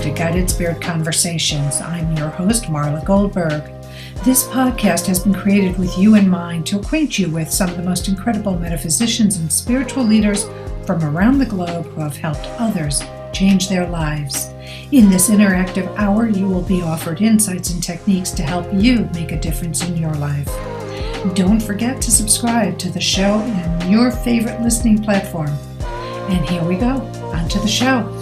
to Guided Spirit Conversations. I'm your host, Marla Goldberg. This podcast has been created with you in mind to acquaint you with some of the most incredible metaphysicians and spiritual leaders from around the globe who have helped others change their lives. In this interactive hour, you will be offered insights and techniques to help you make a difference in your life. Don't forget to subscribe to the show in your favorite listening platform. And here we go, on to the show.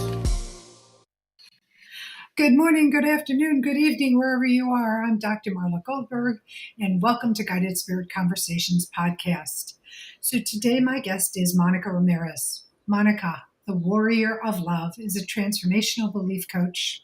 Good morning, good afternoon, good evening, wherever you are. I'm Dr. MarlaGoldberg, and welcome to Guided Spirit Conversations podcast. So today my guest is Monica Ramirez. Monica, the warrior of love, is a transformational belief coach.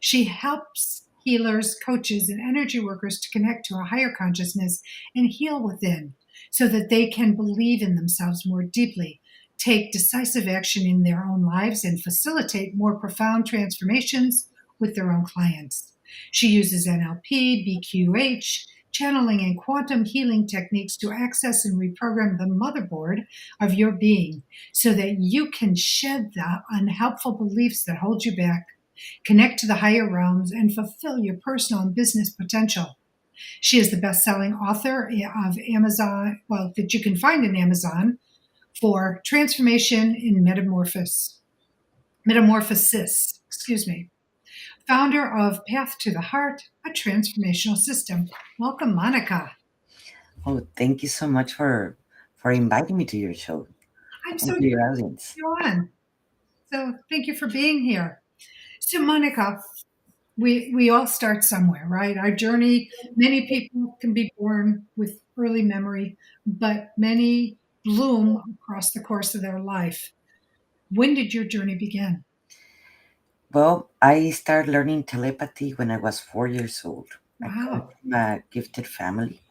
She helps healers, coaches, and energy workers to connect to a higher consciousness and heal within so that they can believe in themselves more deeply, take decisive action in their own lives, and facilitate more profound transformations with their own clients. She uses NLP, BQH, channeling, and quantum healing techniques to access and reprogram the motherboard of your being so that you can shed the unhelpful beliefs that hold you back, connect to the higher realms, and fulfill your personal and business potential. She is the best-selling author of Amazon, that you can find in Amazon, for Transformation in Metamorphosis, founder of Path to the Heart, a transformational system. Welcome, Monica. Oh, thank you so much for inviting me to your show. I'm And so to your audience. you're on. So thank you for being here. So, Monica, we all start somewhere, right? Our journey, many people can be born with early memory, but many bloom across the course of their life. When did your journey begin? Well, I started learning telepathy when I was 4 years old. I come Wow. from a gifted family,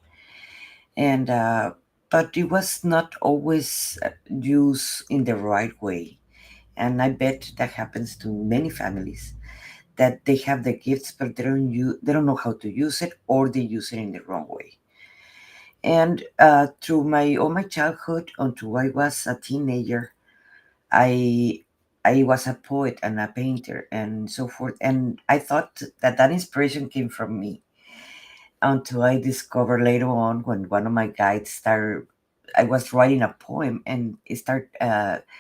and but it was not always used in the right way. And I bet that happens to many families that they have the gifts, but they don't know how to use it, or they use it in the wrong way. And through my childhood until I was a teenager, I I was a poet and a painter and so forth, and I thought that inspiration came from me until I discovered later on when one of my guides started. I was writing a poem and it started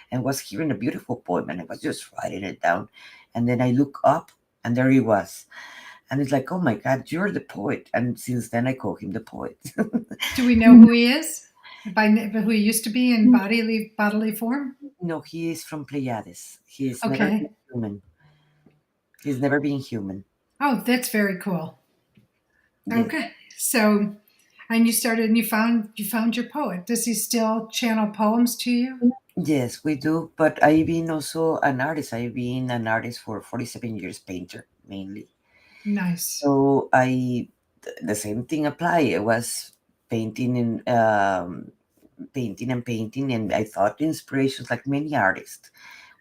and was hearing a beautiful poem and I was just writing it down, and then I look up and there he was, and it's like, oh my God, you're the poet, and since then I call him the poet. Do we know who he is? Who he used to be in bodily form? No, he is from Pleiades. He's never been Okay. human. He's never been human. Oh, that's very cool. Yes. Okay. So, and you started and you found your poet. Does he still channel poems to you? Yes, we do. But I've been also an artist. I've been an artist for 47 years, painter mainly. Nice. So the same thing apply. I was painting and painting, and I thought inspirations, like many artists,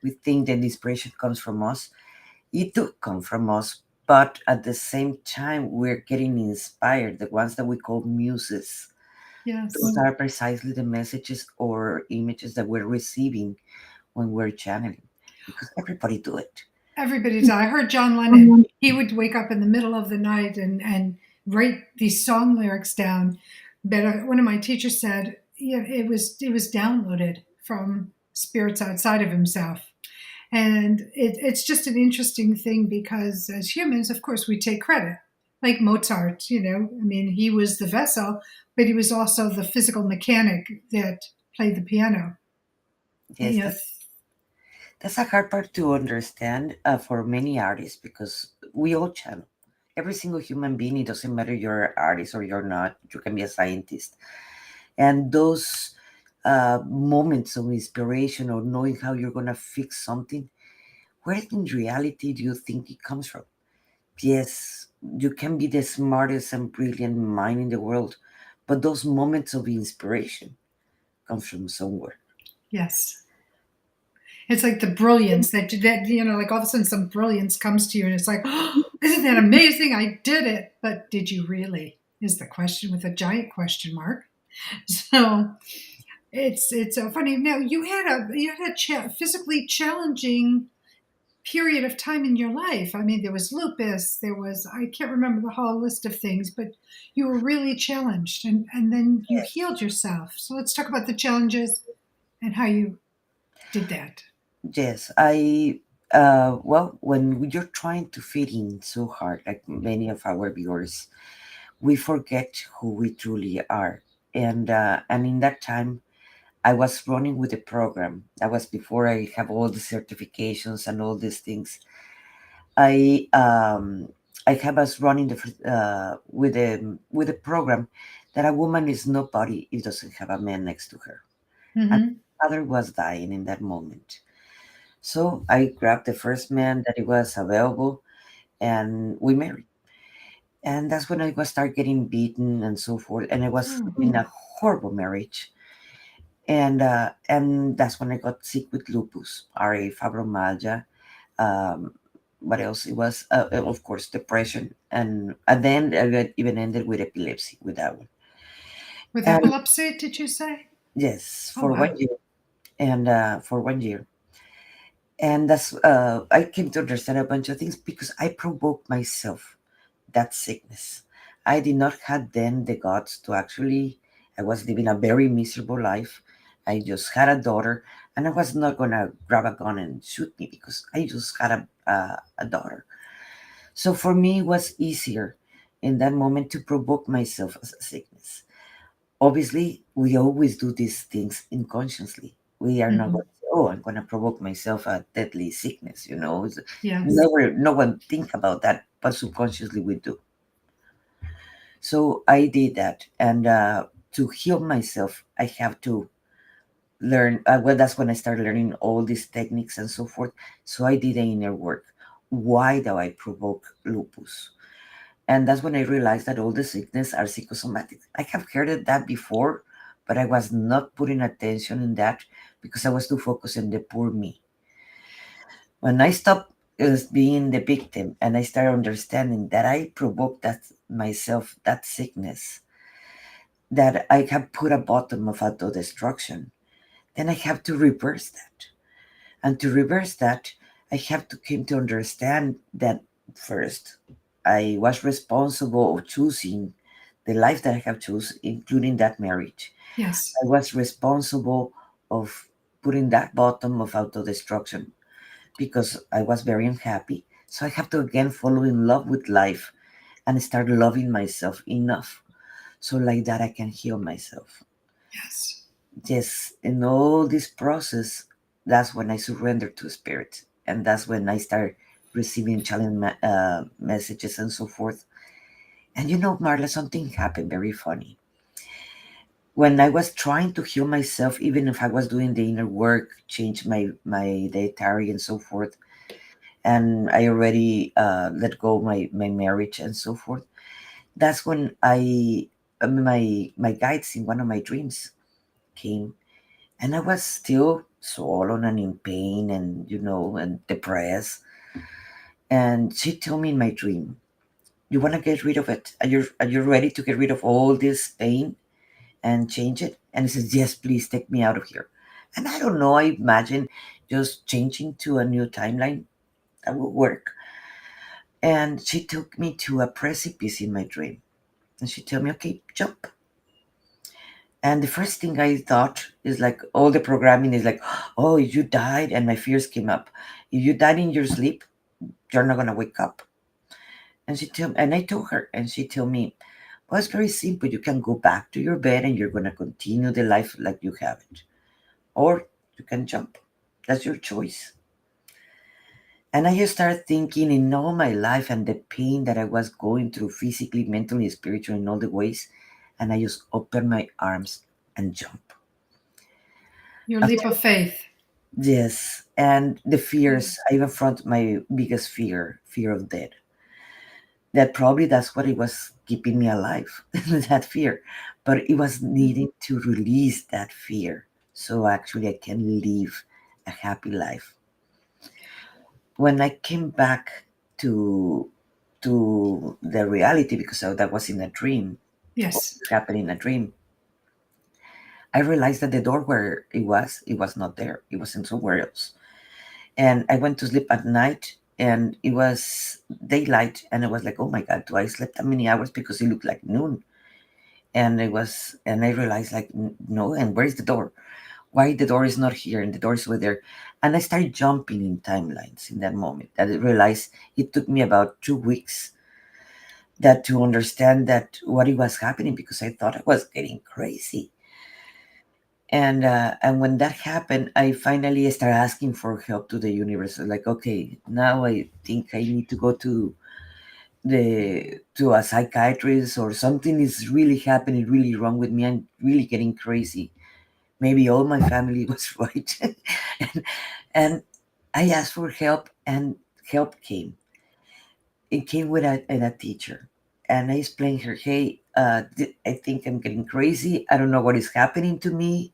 we think that inspiration comes from us. It do come from us, but at the same time, we're getting inspired. The ones that we call muses. Those Yes. are precisely the messages or images that we're receiving when we're channeling, because everybody do it. Everybody does. I heard John Lennon. He would wake up in the middle of the night and write these song lyrics down. But one of my teachers said, yeah, it was downloaded from spirits outside of himself. And it's just an interesting thing because as humans, of course, we take credit. Like Mozart, I mean, he was the vessel, but he was also the physical mechanic that played the piano. Yes, You know, that's a hard part to understand for many artists, because we all channel. Every single human being, it doesn't matter you're an artist or you're not, you can be a scientist. And those moments of inspiration or knowing how you're going to fix something, where in reality do you think it comes from? Yes, you can be the smartest and brilliant mind in the world, but those moments of inspiration come from somewhere. yes. It's like the brilliance that like all of a sudden some brilliance comes to you and it's like, oh, isn't that amazing? I did it. But did you really? Is the question with a giant question mark. So it's so funny. Now you had a physically challenging period of time in your life. I mean, there was lupus, there was, I can't remember the whole list of things, but you were really challenged and then you Yes. healed yourself. So let's talk about the challenges and how you did that. Yes, well, when you're trying to fit in so hard, like many of our viewers, we forget who we truly are. And in that time, I was running with the program. That was before I have all the certifications and all these things. I um I have us running with a program that a woman is nobody if doesn't have a man next to her. And Mm-hmm. my father was dying in that moment. So I grabbed the first man that it was available and we married. And that's when I was start getting beaten and so forth. And I was Oh, in a horrible marriage. And that's when I got sick with lupus, RA, fibromyalgia. Um, what else? It was, of course, depression. And then I even ended with epilepsy with that one. with And epilepsy, did you say? yes, Oh, for wow. 1 year. And for 1 year. And that's, I came to understand a bunch of things because I provoked myself that sickness. I did not have then the guts to actually. I was living a very miserable life. I just had a daughter, and I was not gonna grab a gun and shoot me because I just had a daughter. So for me, it was easier in that moment to provoke myself as a sickness. Obviously, we always do these things unconsciously. We are not Mm-hmm. going to say, "Oh, I'm going to provoke myself a deadly sickness." Yes. No one think about that, but subconsciously we do. So I did that, and to heal myself, I have to learn. Well, that's when I started learning all these techniques and so forth. So I did the inner work. Why do I provoke lupus? And that's when I realized that all the sickness are psychosomatic. I have heard of that before, but I was not putting attention in that because I was too focused on the poor me. When I stopped being the victim and I started understanding that I provoked that myself, that sickness, that I have put a bottom of auto destruction, then I have to reverse that. And to reverse that, I have to come to understand that first, I was responsible of choosing the life that I have chosen, including that marriage. Yes. I was responsible of putting that bottom of auto destruction because I was very unhappy. So I have to again fall in love with life and start loving myself enough so like that I can heal myself. Yes. Yes, in all this process, that's when I surrender to spirit, and that's when I start receiving challenge messages and so forth. And Marla, something happened very funny. When I was trying to heal myself, even if I was doing the inner work, change my dietary and so forth, and I already let go my marriage and so forth. That's when my guides in one of my dreams came. And I was still swollen and in pain and, and depressed. And she told me in my dream, "You want to get rid of it? Are you ready to get rid of all this pain and change it?" And I said, "Yes, please take me out of here." And I don't know, I imagine just changing to a new timeline that would work. And she took me to a precipice in my dream. And she told me, "Okay, jump." And the first thing I thought is like all the programming is like, "Oh, you died," and my fears came up. "If you died in your sleep, you're not gonna wake up." And I told her, and she told me, "Well, it's very simple. You can go back to your bed, and you're gonna continue the life like you have it, or you can jump. That's your choice." And I just started thinking in all my life and the pain that I was going through physically, mentally, spiritually, in all the ways, and I just opened my arms and jump. Your leap of faith. Yes, and the fears, Yes. I confront my biggest fear of death. That probably that's what it was keeping me alive, that fear. But it was needing to release that fear so actually I can live a happy life. When I came back to the reality, because that was in a dream, or Yes. it happened in a dream, I realized that the door where it was not there. It was in somewhere else. And I went to sleep at night, and it was daylight, and I was like, oh my God, do I slept that many hours? Because it looked like noon. And I realized, like, no, and where's the door? Why the door is not here and the door is over there? And I started jumping in timelines in that moment. And I realized it took me about 2 weeks that to understand that what it was happening, because I thought I was getting crazy. And when that happened, I finally started asking for help to the universe. Like, okay, now I think I need to go to a psychiatrist, or something is really happening really wrong with me. I'm really getting crazy. Maybe all my family was right. and I asked for help, and help came. It came with a teacher, and I explained her, hey, I think I'm getting crazy. I don't know what is happening to me.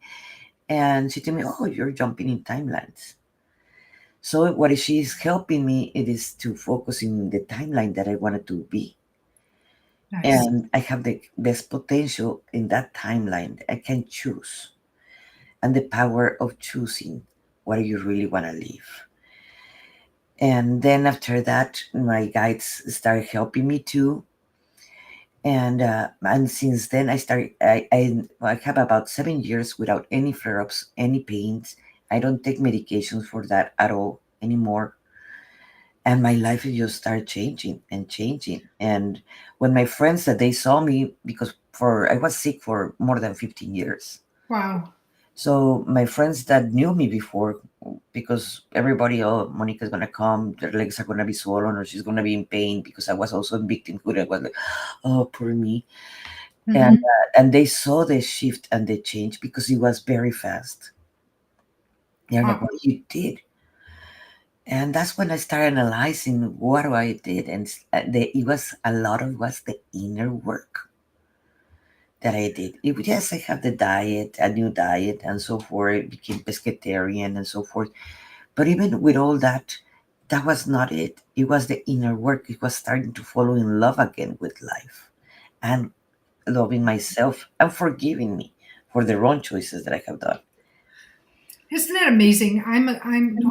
And she told me, oh, you're jumping in timelines. So what she's helping me, it is to focus in the timeline that I wanted to be. Nice. And I have the best potential in that timeline. I can choose, and the power of choosing what you really want to live. And then after that, my guides started helping me too. And since then, I have about 7 years without any flare-ups, any pains. I don't take medications for that at all anymore. And my life just started changing and changing. And when my friends, that they saw me, because for I was sick for more than 15 years. Wow. So my friends that knew me before, because everybody, oh, Monica's gonna come, their legs are gonna be swollen, or she's gonna be in pain, because I was also in victimhood. I was like, oh, poor me. and Hmm. uh, and they saw the shift and the change, because it was very fast. They're like, Wow. what you did? And that's when I started analyzing what I did, and it was a lot of was the inner work that I did. Yes, I have the diet, a new diet, and so forth. Became pescatarian and so forth. But even with all that, that was not it. It was the inner work. It was starting to fall in love again with life, and loving myself and forgiving me for the wrong choices that I have done. Isn't that amazing? I'm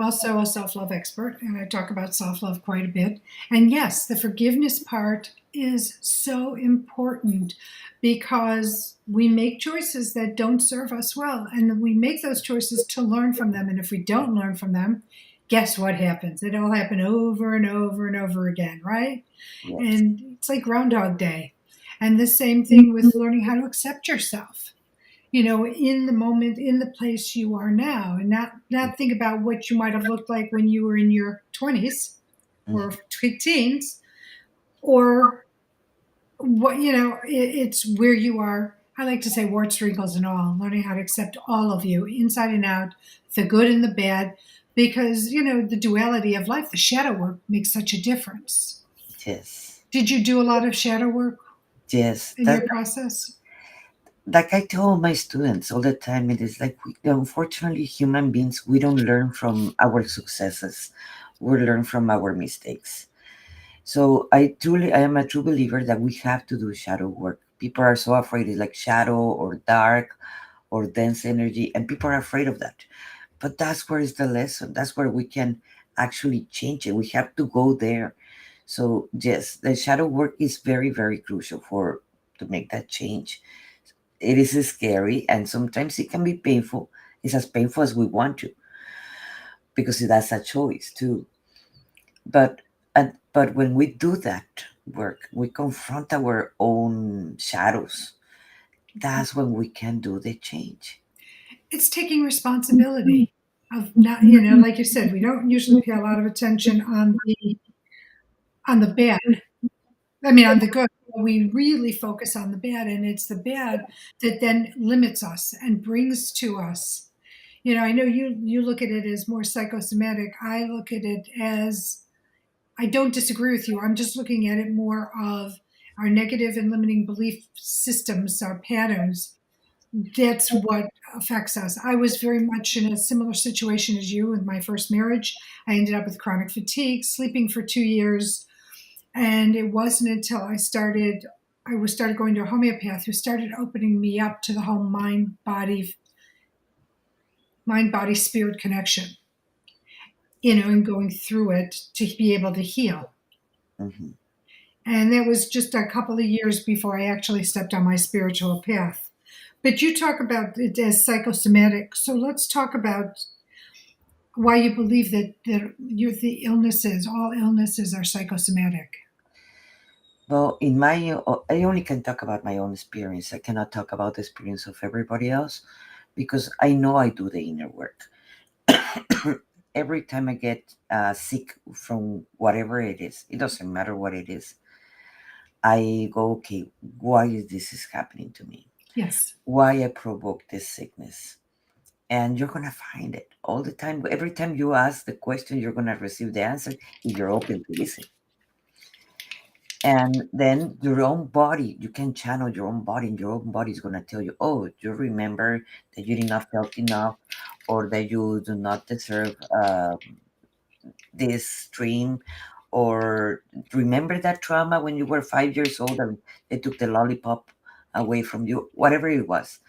also a self-love expert, and I talk about self-love quite a bit. And yes, the forgiveness part is so important because we make choices that don't serve us well, and we make those choices to learn from them. And if we don't learn from them, guess what happens? It'll happen over and over and over again, right? Yes. And it's like Groundhog Day. And the same thing with learning how to accept yourself, in the moment, in the place you are now, and not think about what you might have looked like when you were in your 20s or Mhm. teens, or what, it's where you are. I like to say warts, wrinkles, and all, learning how to accept all of you inside and out, the good and the bad, because, the duality of life, the shadow work makes such a difference. Yes. Did you do a lot of shadow work Yes. in That, your process? like I tell my students all the time, it is like, unfortunately, human beings, we don't learn from our successes. We learn from our mistakes. So I am a true believer that we have to do shadow work. People are so afraid, it's like shadow or dark or dense energy, and people are afraid of that. But that's where is the lesson. That's where we can actually change it. We have to go there. So yes, the shadow work is very, very crucial for to make that change. It is scary, and sometimes it can be painful. It's as painful as we want to, because that's a choice too. But when we do that work, we confront our own shadows. That's when we can do the change. It's taking responsibility of not, like you said, we don't usually pay a lot of attention on the bad. I mean, on the good. We really focus on the bad, and it's the bad that then limits us and brings to us. I know you look at it as more psychosomatic. I look at it as, I don't disagree with you. I'm just looking at it more of our negative and limiting belief systems, our patterns. That's what affects us. I was very much in a similar situation as you with my first marriage. I ended up with chronic fatigue, sleeping for 2 years, and it wasn't until I started going to a homeopath who started opening me up to the whole mind body spirit connection. and going through it to be able to heal. Hmm. And that was just a couple of years before I actually stepped on my spiritual path. But you talk about it as psychosomatic. So let's talk about why you believe the illnesses, all illnesses are psychosomatic. Well, I only can talk about my own experience. I cannot talk about the experience of everybody else because I know I do the inner work. Every time I get sick from whatever it is, it doesn't matter what it is, I go, okay, why is this is happening to me? Yes. Why I provoke this sickness? And you're gonna find it all the time. Every time you ask the question, you're gonna receive the answer if you're open to listen. And then your own body, you can channel your own body, and your own body is gonna tell you, oh, you remember that you did not felt enough, or that you do not deserve this dream, or remember that trauma when you were 5 years old and they took the lollipop away from you, whatever it was.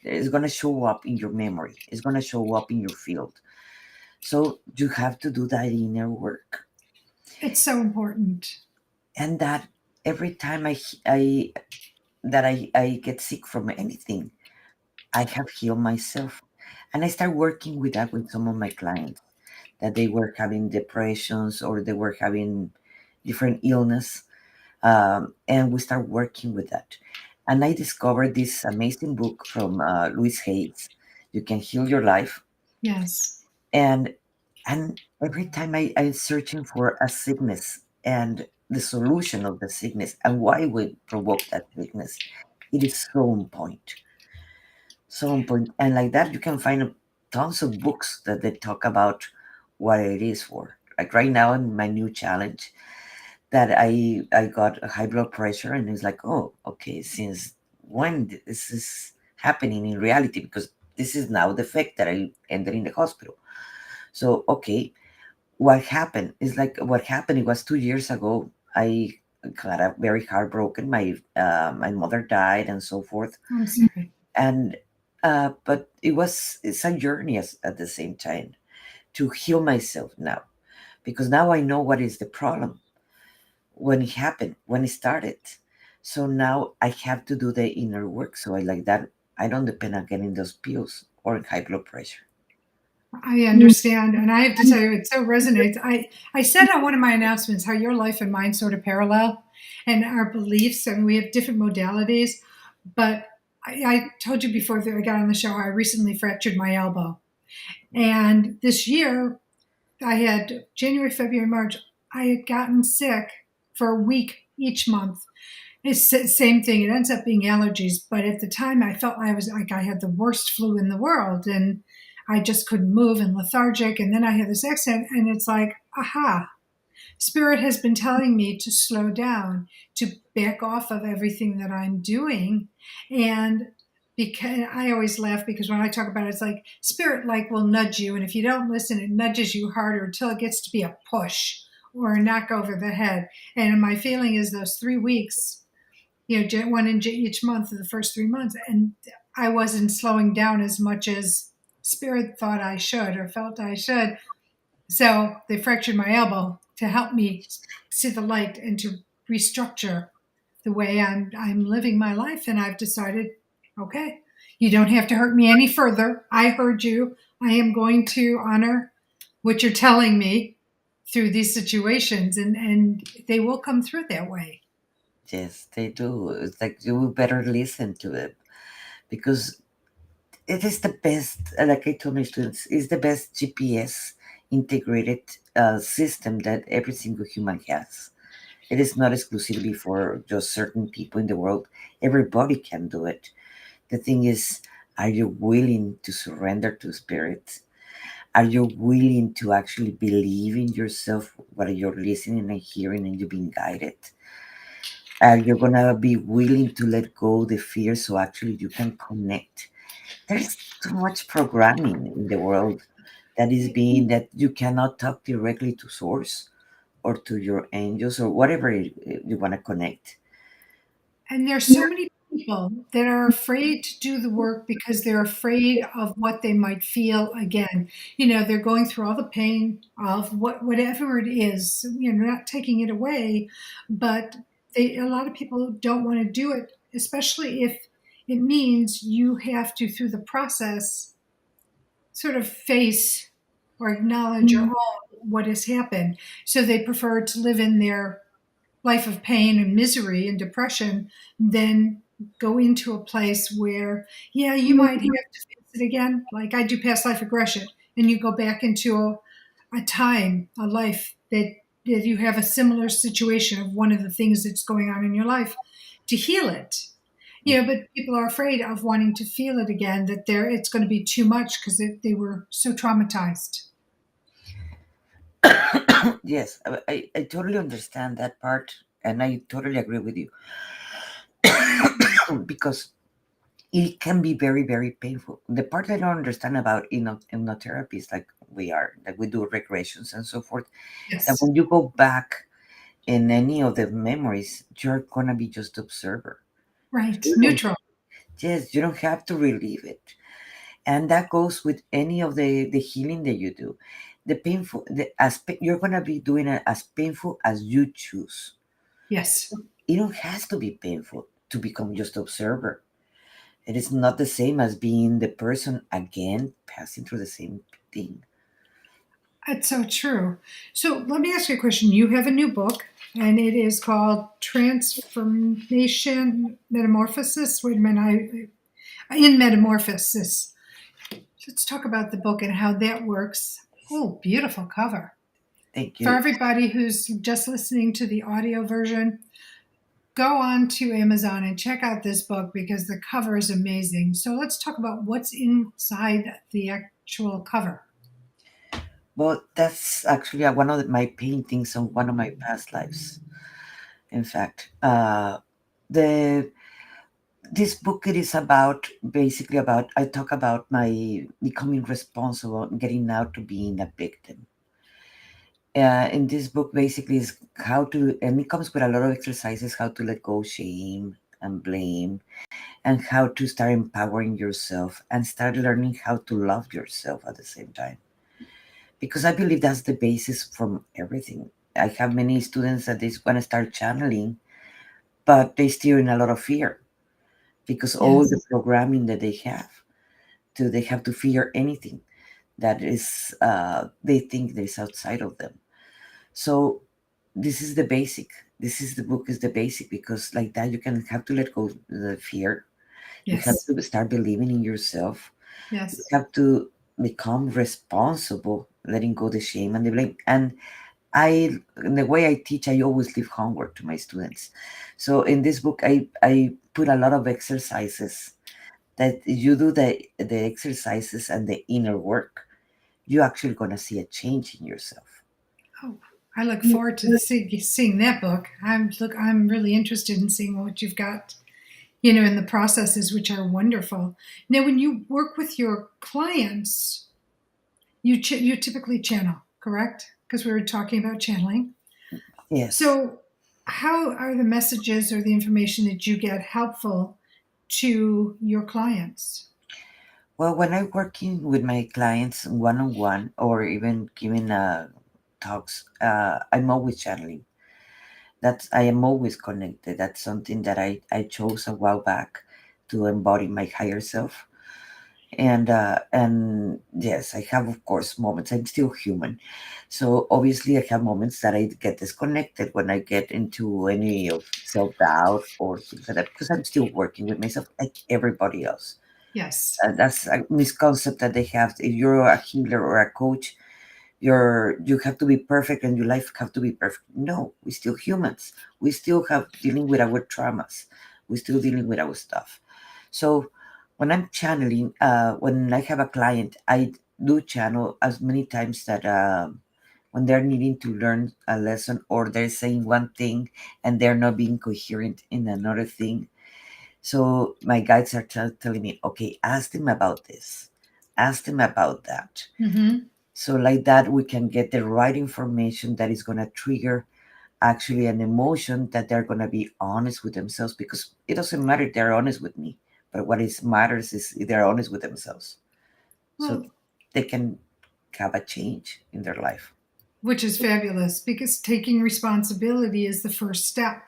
It's going to show up in your memory, it's going to show up in your field. So you have to do that inner work. It's so important. And that every time I get sick from anything, I have healed myself. And I start working with that with some of my clients, that they were having depressions or they were having different illness, and we start working with that. And I discovered this amazing book from Louise Hayes, "You Can Heal Your Life," Yes. and every time I'm searching for a sickness and the solution of the sickness and why we provoke that sickness, it is so on point, so on point. And like that, you can find tons of books that they talk about what it is for. Like right now, in my new challenge, that I got a high blood pressure, and it's like, oh, okay, since when this is happening in reality? Because this is now the fact that I ended in the hospital. So okay, what happened is like what happened. It was 2 years ago. I got a very heartbroken. My mother died and so forth, I'm sorry. and but it's a journey at the same time to heal myself now, because now I know what is the problem, when it happened, when it started. So now I have to do the inner work. So I like that. I don't depend on getting those pills or high blood pressure. I understand. And I have to tell you, it so resonates. I said on one of my announcements how your life and mine sort of parallel and our beliefs, and we have different modalities. But I told you before that I got on the show, I recently fractured my elbow. And this year, I had January, February, March, I had gotten sick for a week each month. It's the same thing. It ends up being allergies. But at the time, I felt I was like I had the worst flu in the world, and I just couldn't move and lethargic. And then I had this accident, and it's like, aha, Spirit has been telling me to slow down, to back off of everything that I'm doing. And because I always laugh because when I talk about it, it's like Spirit like will nudge you. And if you don't listen, it nudges you harder until it gets to be a push or a knock over the head. And my feeling is those 3 weeks, one in each month of the first 3 months. And I wasn't slowing down as much as Spirit thought I should or felt I should. So they fractured my elbow to help me see the light and to restructure the way I'm living my life. And I've decided, okay, you don't have to hurt me any further. I heard you. I am going to honor what you're telling me through these situations, and they will come through that way. Yes, they do. It's like you better listen to it, because it is the best. Like I told my students, is the best GPS integrated system that every single human has. It is not exclusively for just certain people in the world. Everybody can do it. The thing is, are you willing to surrender to spirit? Are you willing to actually believe in yourself, what you're listening and hearing, and you're being guided? Are you gonna be willing to let go the fear so actually you can connect? There's too much programming in the world that is being that you cannot talk directly to source or to your angels or whatever you want to connect. And there's so many people that are afraid to do the work because they're afraid of what they might feel again. They're going through all the pain of whatever it is, not taking it away, but a lot of people don't want to do it, especially if it means you have to, through the process, sort of face or acknowledge or own what has happened. So they prefer to live in their life of pain and misery and depression than go into a place where, yeah, you might have to face it again. Like I do past life regression, and you go back into a time, a life that you have a similar situation of one of the things that's going on in your life to heal it. But people are afraid of wanting to feel it again, that it's going to be too much because they were so traumatized. Yes, I totally understand that part, and I totally agree with you because it can be very, very painful. The part I don't understand about hypnotherapy is like we do regressions and so forth, that Yes. when you go back in any of the memories, you're gonna be just observer. Right. You don't, Neutral. yes, you don't have to relieve it. And that goes with any of the healing that you do. The painful, the aspect you're gonna be doing it as painful as you choose. Yes. It don't has to be painful to become just observer. It is not the same as being the person again passing through the same thing. That's so true. So let me ask you a question. You have a new book, and it is called Transformation Metamorphosis. Wait a minute, in Metamorphosis. Let's talk about the book and how that works. Oh, beautiful cover. Thank For you. everybody who's just listening to the audio version, go on to Amazon and check out this book because the cover is amazing. So let's talk about what's inside the actual cover. Well, that's actually one of my paintings on one of my past lives. In fact, the this book it is about basically about I talk about my becoming responsible, getting out to being a victim. In this book, basically is how to, and it comes with a lot of exercises how to let go shame and blame, and how to start empowering yourself and start learning how to love yourself at the same time. Because I believe that's the basis from everything. I have many students that they want to start channeling, but they still in a lot of fear because all the Yes. programming that they have to fear anything that is they think that is outside of them. So this is the basic. This is the book is the basic because like that you can have to let go the fear. You have Yes. to start believing in yourself. You Yes. have to become responsible, letting go the shame and the blame. And in the way I teach, I always leave homework to my students. So in this book, I put a lot of exercises that you do the exercises and the inner work. You're actually gonna see a change in yourself. Oh, I look forward to seeing that book. I'm really interested in seeing what you've got, in the processes, which are wonderful. Now, when you work with your clients, you typically channel, correct? Because we were talking about channeling. Yes. So, how are the messages or the information that you get helpful to your clients? Well, when I'm working with my clients one on one or even giving talks, I'm always channeling. That's I am always connected. That's something that I chose a while back to embody my higher self. And yes, I have of course moments. I'm still human, so obviously I have moments that I get disconnected when I get into any of self doubt or things like that because I'm still working with myself like everybody else. Yes. That's a misconcept that they have. If you're a healer or a coach, you have to be perfect and your life have to be perfect. No, we're still humans. We still have dealing with our traumas. We're still dealing with our stuff. So when I'm channeling, when I have a client, I do channel as many times that when they're needing to learn a lesson or they're saying one thing and they're not being coherent in another thing. So my guides are telling me, okay, ask them about this, ask them about that. Mm-hmm. So like that, we can get the right information that is going to trigger actually an emotion that they're going to be honest with themselves, because it doesn't matter if they're honest with me, but what is matters is if they're honest with themselves, so Well, they can have a change in their life. which is fabulous because taking responsibility is the first step.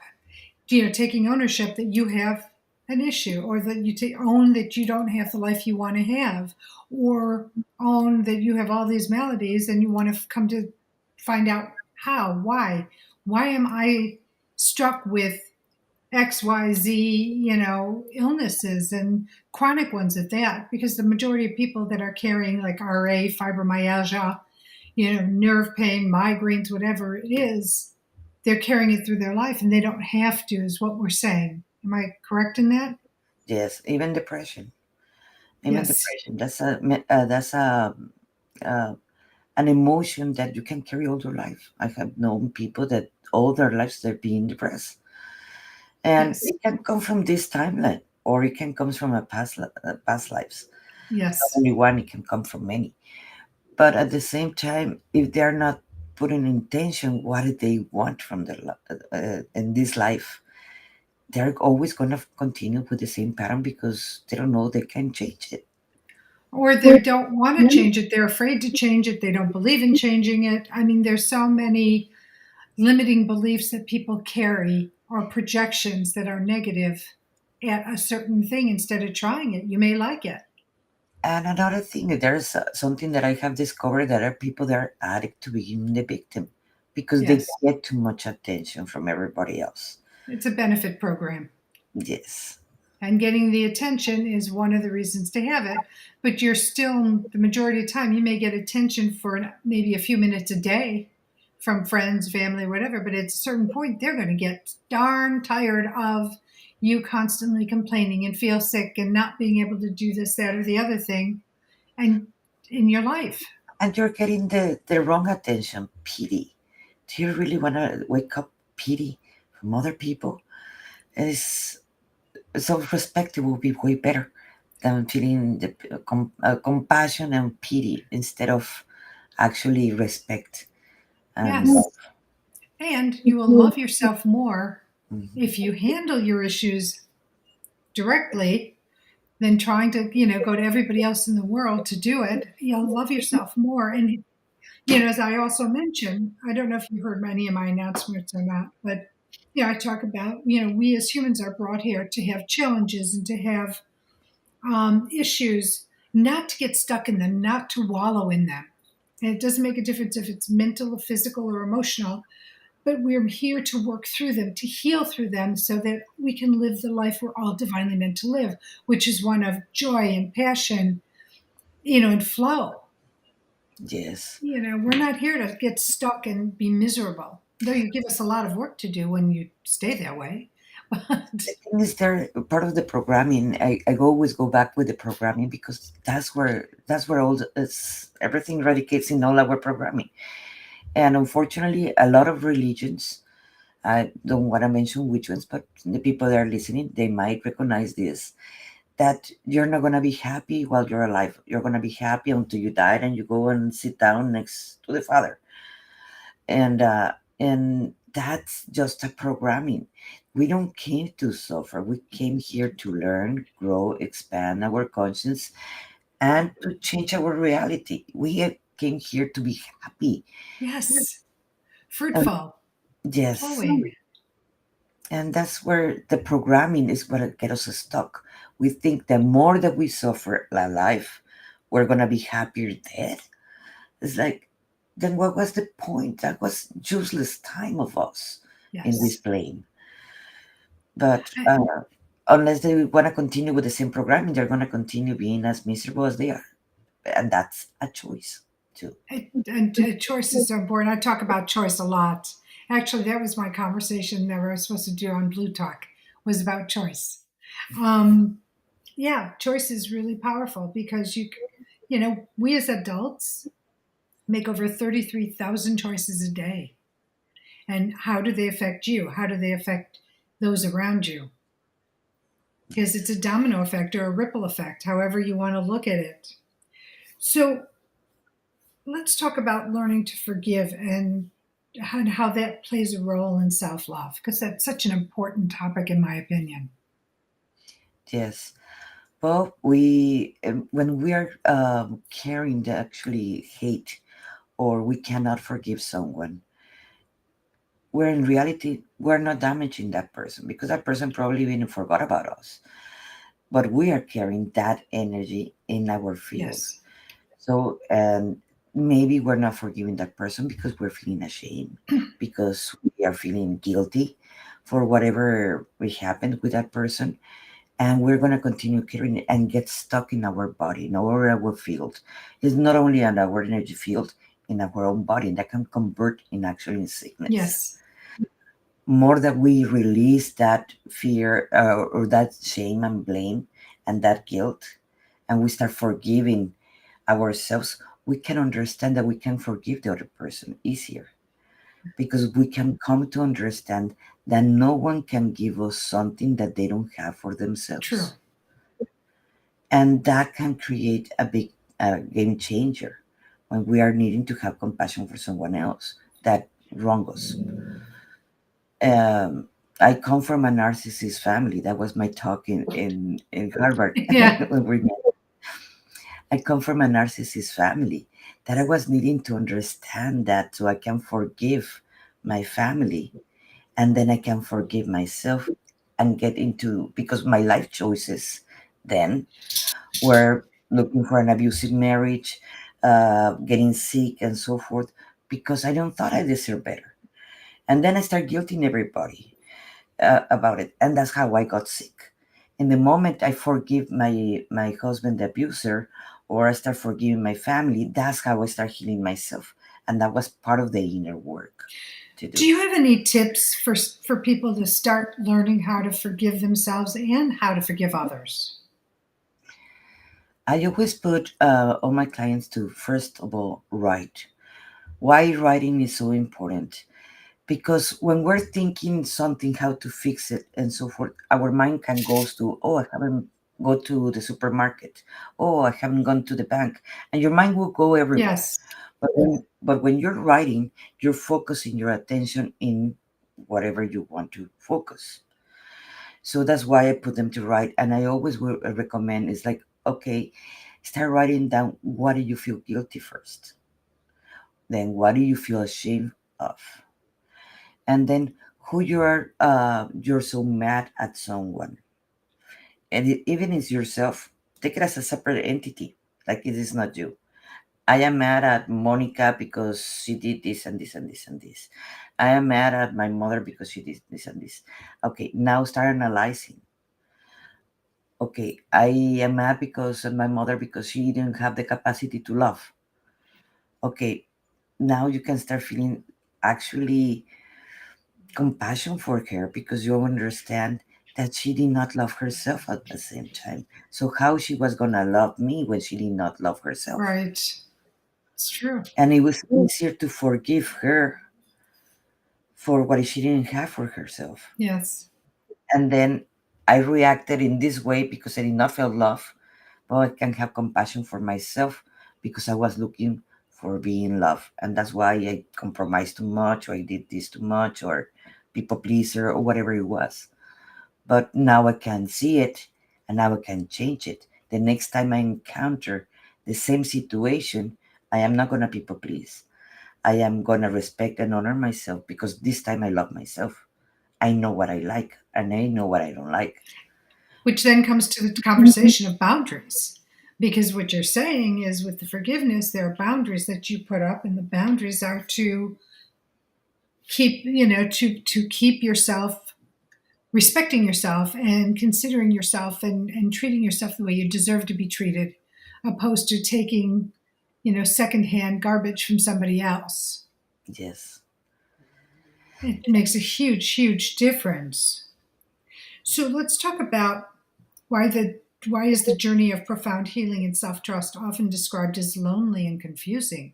You know, taking ownership that you have an issue, or that you own that you don't have the life you want to have, or own that you have all these maladies and you want to come to find out how, why am I struck with XYZ, illnesses, and chronic ones at that, because the majority of people that are carrying like RA, fibromyalgia, nerve pain, migraines, whatever it is, they're carrying it through their life and they don't have to, is what we're saying. Am I correct in that? Yes, even Yes. depression, uh, an emotion that you can carry all your life. I have known people that all their lives they're being depressed, and Yes. it can come from this timeline, or it can come from a past lives. Not Yes. only one, it can come from many. But at the same time, if they're not putting intention, what do they want from their in this life? They're always going to continue with the same pattern because they don't know they can change it. Or they don't want to change it. They're afraid to change it. They don't believe in changing it. I mean, there's so many limiting beliefs that people carry, or projections that are negative at a certain thing instead of trying it. You may like it. And another thing, there's something that I have discovered, that are people that are addict to being the victim because they Yes. get too much attention from everybody else. It's a benefit program. Yes. And getting the attention is one of the reasons to have it. But you're still, the majority of the time, you may get attention for maybe a few minutes a day from friends, family, whatever. But at a certain point, they're going to get darn tired of you constantly complaining and feel sick and not being able to do this, that, or the other thing, and in your life. And you're getting the wrong attention, pity. Do you really want to wake up pity from other people? It's self-respect will be way better than feeling the compassion and pity instead of actually respect and Yes. love. And you will love yourself more Mhm. if you handle your issues directly than trying to, go to everybody else in the world to do it. You'll love yourself more. And, as I also mentioned, I don't know if you heard any of my announcements or not, but, I talk about, we as humans are brought here to have challenges and to have issues, not to get stuck in them, not to wallow in them. And it doesn't make a difference if it's mental, physical, or emotional, but we're here to work through them, to heal through them, so that we can live the life we're all divinely meant to live, which is one of joy and passion, and flow. Yes. We're not here to get stuck and be miserable, though you give us a lot of work to do when you stay that way. But The thing is, they're part of the programming. I always go back with the programming because that's where everything radicates in all our programming. And unfortunately, a lot of religions, I don't want to mention which ones, but the people that are listening, they might recognize this, that you're not going to be happy while you're alive. You're going to be happy until you die and you go and sit down next to the Father. And that's just a programming. We don't came to suffer. We came here to learn, grow, expand our conscience, and to change our reality. Came here to be happy. yes, And fruitful, yes, flowing. and that's where the programming is what get us stuck. We think the more that we suffer life, we're gonna be happier dead. It's like, then what was the point? That was useless time of us in this Yes. plane. But unless they want to continue with the same programming, they're going to continue being as miserable as they are, and that's a choice too. And choice is so important. I talk about choice a lot. Actually, that was my conversation that we were supposed to do on Blue Talk, was about choice. Um, yeah, choice is really powerful because we as adults make over 33,000 choices a day. And how do they affect you? How do they affect those around you? Because it's a domino effect or a ripple effect, however you want to look at it. So let's talk about learning to forgive. And and how that plays a role in self love, because that's such an important topic, in my opinion. Yes. Well, we when we are carrying the actually hate or we cannot forgive someone, we're in reality we're not damaging that person because that person probably even forgot about us. But we are carrying that energy in our field. Yes. So, maybe we're not forgiving that person because we're feeling ashamed, because we are feeling guilty for whatever we happened with that person. And we're going to continue carrying it and get stuck in our body, in our field. It's not only in our energy field, in our own body that can convert in actually in sickness. Yes. More that we release that fear or that shame and blame and that guilt, and we start forgiving ourselves, we can understand that we can forgive the other person easier because we can come to understand that no one can give us something that they don't have for True. themselves. And that can create a big game changer when we are needing to have compassion for someone else that wrong us. um, I come from a narcissist family. That was my talk in Harvard Yeah. when we met. I come from a narcissist family that I was needing to understand that so I can forgive my family and then I can forgive myself and get into because my life choices then were looking for an abusive marriage, getting sick and so forth because I don't thought I deserved better. And then I start guilting everybody about it, and that's how I got sick. In the moment I forgive my husband, the abuser, or I start forgiving my family, that's how I start healing myself, and that was part of the inner work to Do do. you have any tips for people to start learning how to forgive themselves and how to forgive others? I always put all my clients to first of all write. Why writing is so important? Because when we're thinking something how to fix it and so forth, our mind can goes to, oh, I haven't go to the supermarket, oh, I haven't gone to the bank, and your mind will go everywhere. Yes. But when you're writing, you're focusing your attention in whatever you want to focus. So that's why I put them to write, and I always will recommend is like, okay, start writing down what do you feel guilty first, then what do you feel ashamed of, and then who you're so mad at someone, and even it's yourself, take it as a separate entity, like it is not you. I am mad at Monica because she did this and this and this and this. I am mad at my mother because she did this and this. Okay, now start analyzing. Okay, I am mad because of my mother because she didn't have the capacity to love. Okay, now you can start feeling actually compassion for her because you understand that she did not love herself at the same time. So how she was gonna love me when she did not love herself? Right. It's true. And it was easier to forgive her for what she didn't have for herself. Yes. And then I reacted in this way because I did not feel love, but I can have compassion for myself because I was looking for being loved. And that's why I compromised too much or I did this too much or people pleaser or whatever it was. But now I can see it and now I can change it. The next time I encounter the same situation, I am not going to people please. I am going to respect and honor myself because this time I love myself. I know what I like and I know what I don't like. Which then comes to the conversation of boundaries. Because what you're saying is with the forgiveness, there are boundaries that you put up, and the boundaries are to keep, to keep yourself respecting yourself and considering yourself and treating yourself the way you deserve to be treated, opposed to taking, secondhand garbage from somebody else. Yes. It makes a huge, huge difference. So let's talk about why is the journey of profound healing and self-trust often described as lonely and confusing?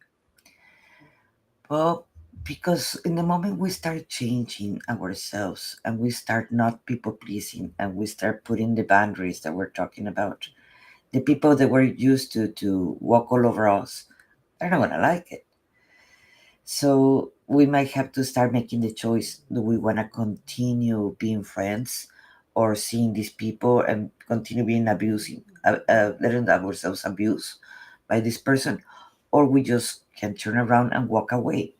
Well, because in the moment we start changing ourselves and we start not people pleasing and we start putting the boundaries that we're talking about, the people that were used to walk all over us, they're not gonna like it. So we might have to start making the choice: do we want to continue being friends, or seeing these people and continue being abusing, letting ourselves abuse by this person, or we just can turn around and walk away.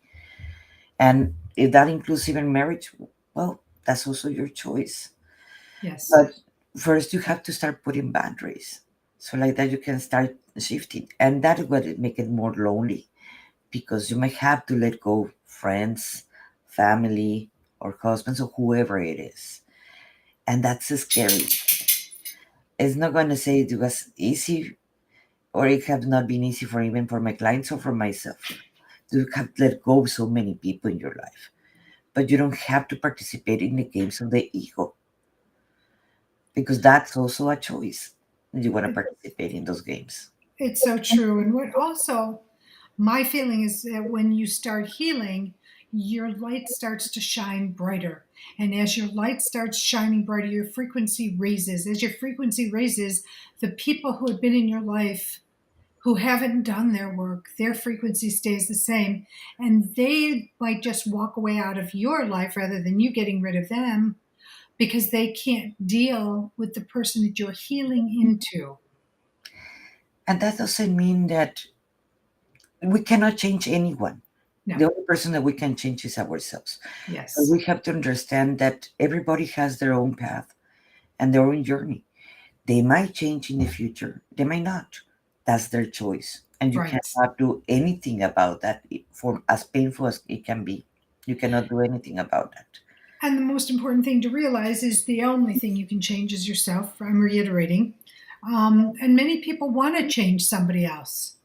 And if that includes even marriage, well, that's also your choice. Yes. But first, you have to start putting boundaries. So like that, you can start shifting, and that is what it make it more lonely, because you might have to let go friends, family, or husbands, or whoever it is, and that's scary. It's not going to say it was easy, or it have not been easy for even for my clients or for myself. You have to let go of so many people in your life, but you don't have to participate in the games of the ego, because that's also a choice. You want to participate in those games. It's so true. And what also my feeling is that when you start healing, your light starts to shine brighter. And as your light starts shining brighter, your frequency raises. As your frequency raises, the people who have been in your life who haven't done their work, their frequency stays the same. And they might just walk away out of your life rather than you getting rid of them because they can't deal with the person that you're healing into. And that doesn't mean that we cannot change anyone. No. The only person that we can change is ourselves. But Yes. we have to understand that everybody has their own path and their own journey. They might change in the future, they might not. That's their choice. And you Right. cannot do anything about that, for as painful as it can be. You cannot do anything about that. And the most important thing to realize is the only thing you can change is yourself. I'm reiterating. And many people want to change somebody else.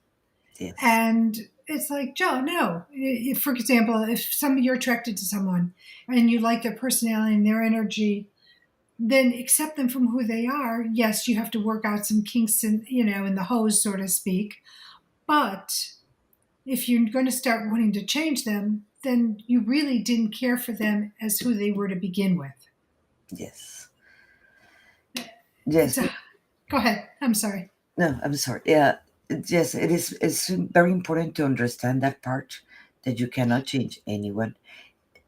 Yes. And it's like, Joe, no. If, for example, if you're attracted to someone and you like their personality and their energy, then accept them from who they are. Yes, you have to work out some kinks in the hose, so to speak. But if you're going to start wanting to change them, then you really didn't care for them as who they were to begin with. Yes. It's Yes. a Go ahead. I'm sorry. No, I'm sorry. Yeah. Yes, it is. It's very important to understand that part, that you cannot change anyone.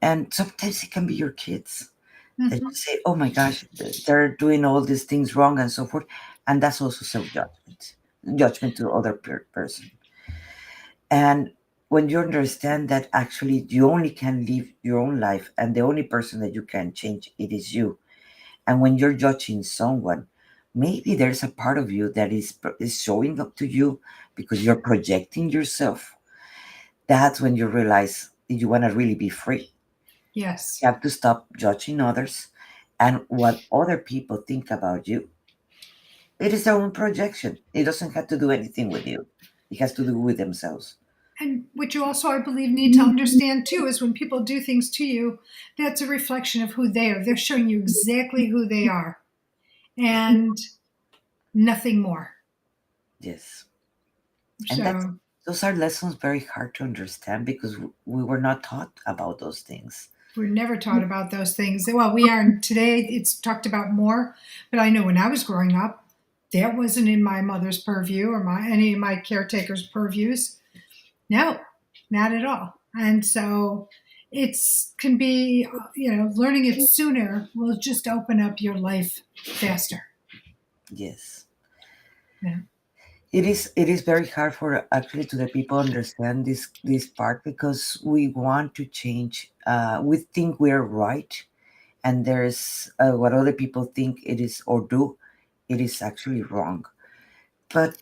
And sometimes it can be your kids that you Hmm. say, oh my gosh, they're doing all these things wrong and so forth. And that's also self judgment, judgment to other person. And when you understand that actually you only can live your own life, and the only person that you can change, it is you. And when you're judging someone, maybe there's a part of you that is showing up to you because you're projecting yourself. That's when you realize you want to really be free. Yes. You have to stop judging others and what other people think about you. It is their own projection. It doesn't have to do anything with you. It has to do with themselves. And what you also, I believe, need to understand too is when people do things to you, that's a reflection of who they are. They're showing you exactly who they are and nothing more. Yes. And that's So those are lessons very hard to understand because we were not taught about those things. we're never taught about those things. Well, we are today, it's talked about more, but I know when I was growing up, that wasn't in my mother's purview or any of my caretakers' purviews. No, not at all. And so it's can be, learning it sooner will just open up your life faster. Yes. Yeah. It is very hard for actually to the people understand this part because we want to change. We think we're right, and there's what other people think it is or do. It is actually wrong. But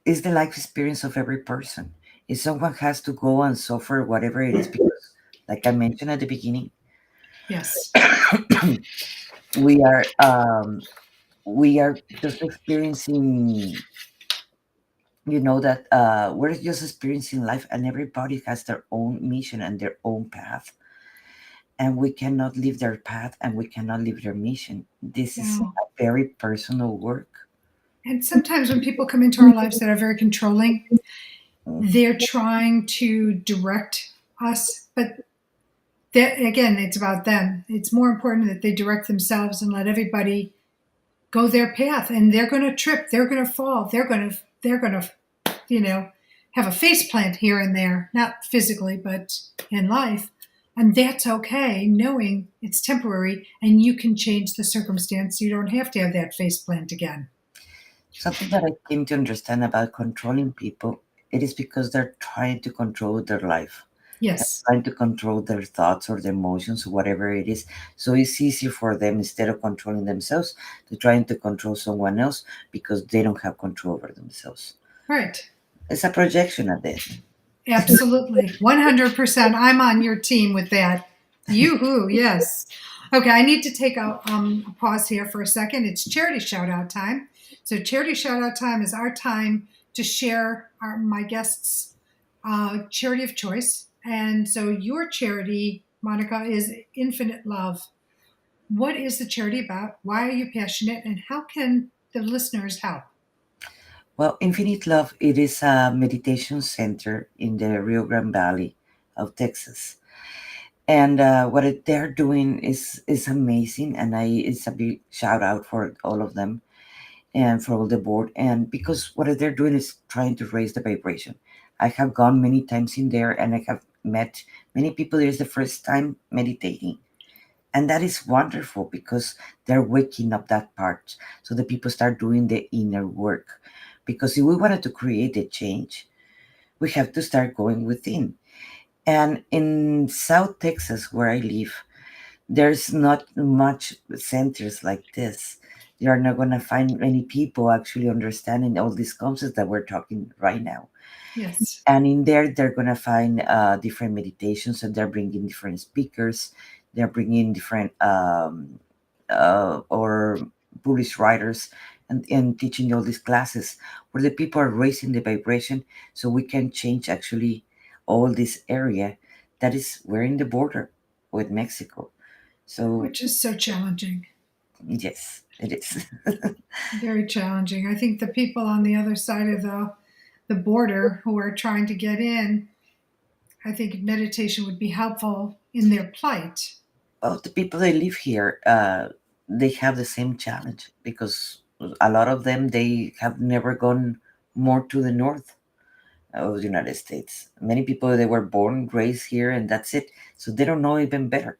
it's the life experience of every person. If someone has to go and suffer whatever it is, because, like I mentioned at the beginning, Yes. we are um, we are just experiencing. That we're just experiencing life, and everybody has their own mission and their own path, and we cannot leave their path and we cannot leave their mission. This is Yeah. a very personal work. And sometimes when people come into our lives that are very controlling, they're trying to direct us, but that again, it's about them. It's more important that they direct themselves and let everybody go their path. And they're going to trip. They're going to fall. They're going to, you know, have a face plant here and there, not physically, but in life. And that's okay, knowing it's temporary and you can change the circumstance. You don't have to have that face plant again. Something that I came to understand about controlling people, it is because they're trying to control their life. They're Yes, trying to control their thoughts or their emotions, whatever it is. So it's easier for them, instead of controlling themselves, to trying to control someone else because they don't have control over themselves. right. It's a projection at the end. Absolutely. 100%. I'm on your team with that. Yoo-hoo, yes. Okay, I need to take a pause here for a second. It's charity shout out time. So, charity shout out time is our time to share my guests' charity of choice. And so, your charity, Monica, is Infinite Love. What is the charity about? Why are you passionate? And how can the listeners help? Well, Infinite Love, it is a meditation center in the Rio Grande Valley of Texas. And they're doing is amazing, and it's a big shout out for all of them and for all the board. And because what they're doing is trying to raise the vibration. I have gone many times in there, and I have met many people. It's the first time meditating, and that is wonderful because they're waking up that part. So the people start doing the inner work. Because if we wanted to create a change, we have to start going within. And in South Texas, where I live, there's not much centers like this. You're not going to find many people actually understanding all these concepts that we're talking right now. Yes, And in there, they're going to find different meditations, and they're bringing different speakers. They're bringing different or Buddhist writers, and teaching all these classes where the people are raising the vibration, so we can change actually all this area that is, we're in the border with Mexico. So which is so challenging. yes, it is. Very challenging. I think the people on the other side of the border who are trying to get in, I think meditation would be helpful in their plight. Well, the people that live here, they have the same challenge because a lot of them, they have never gone more to the north of the United States. Many people, they were born, raised here, and that's it. So they don't know even better.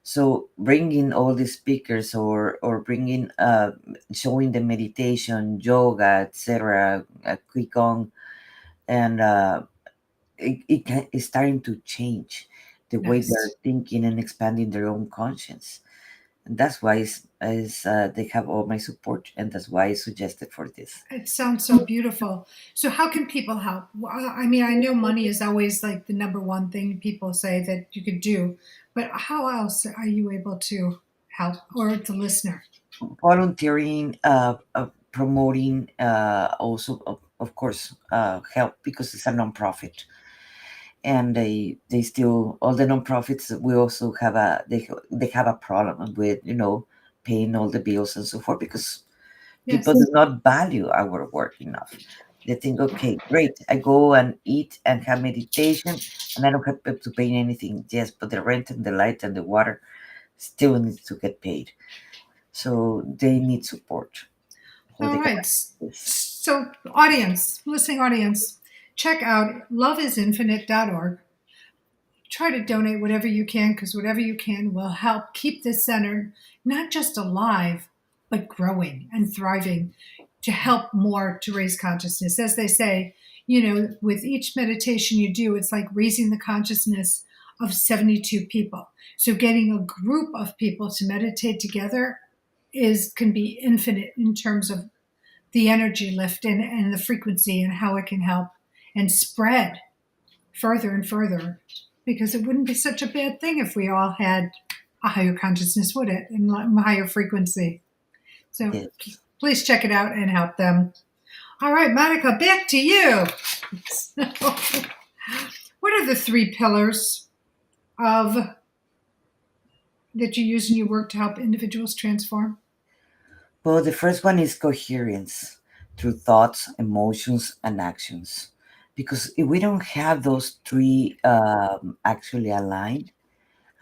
So bringing all these speakers, or bringing showing the meditation, yoga, etc., qigong, and it's starting to change the way they're Yes. thinking and expanding their own conscience. And that's why they have all my support, and that's why I suggested for this. It sounds so beautiful. So, how can people help? Well, I mean, I know money is always like the number one thing people say that you could do, but how else are you able to help, or the listener? Volunteering, promoting, also of course help, because it's a nonprofit, and they still, all the nonprofits, we also have they have a problem with, paying all the bills and so forth, because people Yes. do not value our work enough. They think, okay, great, I go and eat and have meditation, and I don't have to pay anything. Yes, but the rent and the light and the water still needs to get paid. So they need support, or All they can right. this. So, audience, listening audience, check out loveisinfinite.org. Try to donate whatever you can, because whatever you can will help keep this center not just alive, but growing and thriving to help more to raise consciousness. As they say, with each meditation you do, it's like raising the consciousness of 72 people. So getting a group of people to meditate together is can be infinite in terms of the energy lift and the frequency and how it can help and spread further and further, because it wouldn't be such a bad thing if we all had a higher consciousness, would it? And a higher frequency. So Yes. please check it out and help them. All right, Monica, back to you. What are the three pillars of that you use in your work to help individuals transform? Well, the first one is coherence through thoughts, emotions, and actions. Because if we don't have those three actually aligned,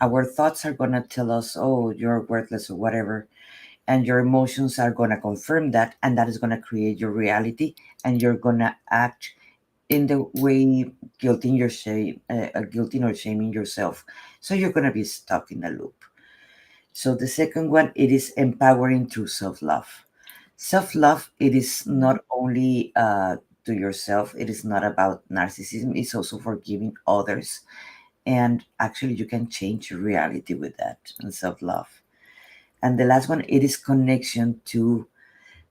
our thoughts are going to tell us, oh, you're worthless or whatever. And your emotions are going to confirm that. And that is going to create your reality. And you're going to act in the way guilting or shaming yourself. So you're gonna be stuck in a loop. So the second one, it is empowering through self-love. Self-love, it is not only to yourself. It is not about narcissism. It's also forgiving others, and actually, you can change your reality with that and self-love. And the last one, it is connection to